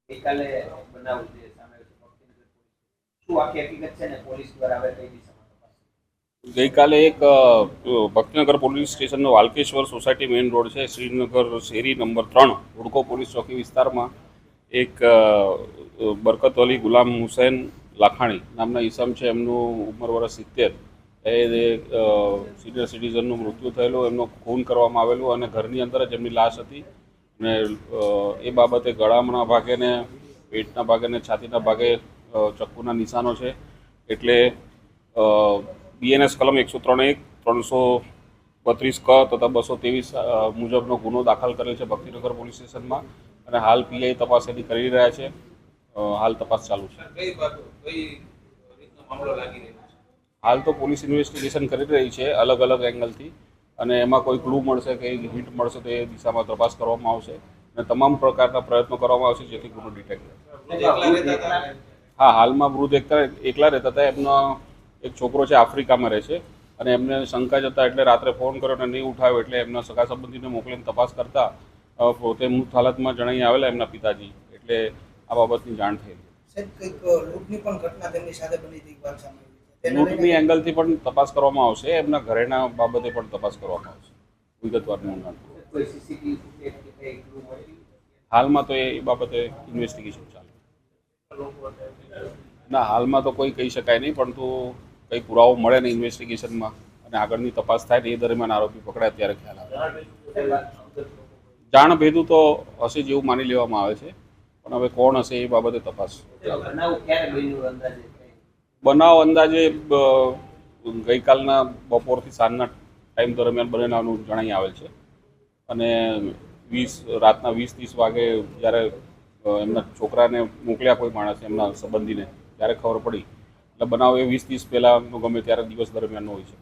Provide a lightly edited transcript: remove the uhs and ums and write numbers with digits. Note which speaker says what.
Speaker 1: ગઈકાલે બનાવ જે સામે શું આખી હકીકત છે ને પોલીસ દ્વારા હવે કઈ દિશામાં તપાસ?
Speaker 2: ગઈકાલે એક ભક્તિનગર પોલીસ સ્ટેશનનો વાલકેશ્વર સોસાયટી મેઇન રોડ છે, શ્રીનગર શેરી નંબર 3 હુડકો પોલીસ ચોકી વિસ્તારમાં એક બરકત અલી ગુલામ હુસૈન લાખાણી નામના ઈસમ છે. એમનું ઉંમર વર્ષ 70, એ સિનિયર સિટીઝનનું મૃત્યુ થયેલું, એમનો ખૂન કરવામાં આવેલું અને ઘરની અંદર જ એમની લાશ હતી. અને એ બાબતે ગળાના ભાગે ને પેટના ભાગે ને છાતીના ભાગે ચક્કુના નિશાનો છે. એટલે બીએનએસ કલમ 103(1), 332 ક તથા 223 મુજબનો ગુનો દાખલ કરેલ છે ભક્તિનગર પોલીસ સ્ટેશનમાં અને હાલ પીઆઈ તપાસ એની કરી રહ્યા છે. હાલ તપાસ ચાલુ છે. હાલ તો પોલીસ ઇન્વેસ્ટિગેશન કરી રહી છે અલગ અલગ એંગલથી, અને એમાં કોઈ ક્લુ મળશે કે હિન્ટ મળશે તો એ દિશામાં તપાસ કરવામાં આવશે અને તમામ પ્રકારના પ્રયત્નો કરવામાં આવશે જેથી ગુનો ડિટેક્ટ થાય. હા, હાલમાં વૃદ્ધ એકલા રહેતા હતા. એમનો એક છોકરો છે, આફ્રિકામાં રહે છે, અને એમને શંકા જતા એટલે રાત્રે ફોન કર્યો અને નહીં ઉઠાવ્યો એટલે એમના સગા સંબંધીને મોકલીને તપાસ કરતા પોતે મૃત હાલતમાં જણાઈ આવેલા એમના પિતાજી, એટલે આ બાબતની જાણ થયેલી. લૂંટની એંગલથી પણ તપાસ કરવામાં આવશે, એમના ઘરેના બાબતે પણ તપાસ કરવામાં આવશે, વિગતવાર નોંધણ. હાલમાં તો એ બાબતે ઇન્વેસ્ટિગેશન ચાલે. ના, હાલમાં તો કોઈ કહી શકાય નહીં, પરંતુ કંઈ પુરાવો મળે ને ઇન્વેસ્ટિગેશનમાં અને આગળની તપાસ થાય ને એ દરમિયાન આરોપી પકડાય ત્યારે ખ્યાલ આવે. જાણ ભેદું તો હશે જેવું માની લેવામાં આવે છે, પણ હવે કોણ હશે એ બાબતે તપાસ. બનાવ અંદાજે ગઈકાલના બપોરથી સાંજના ટાઈમ દરમિયાન બનેલાનું જણાઈ આવેલ છે, અને રાતના 20-30 વાગે જ્યારે એમના છોકરાને મોકલ્યા કોઈ માણસ એમના સંબંધીને, ત્યારે ખબર પડી. એટલે બનાવ એ 20-30 પહેલાંનો ગમે ત્યારે દિવસ દરમિયાન હોઈ શકે.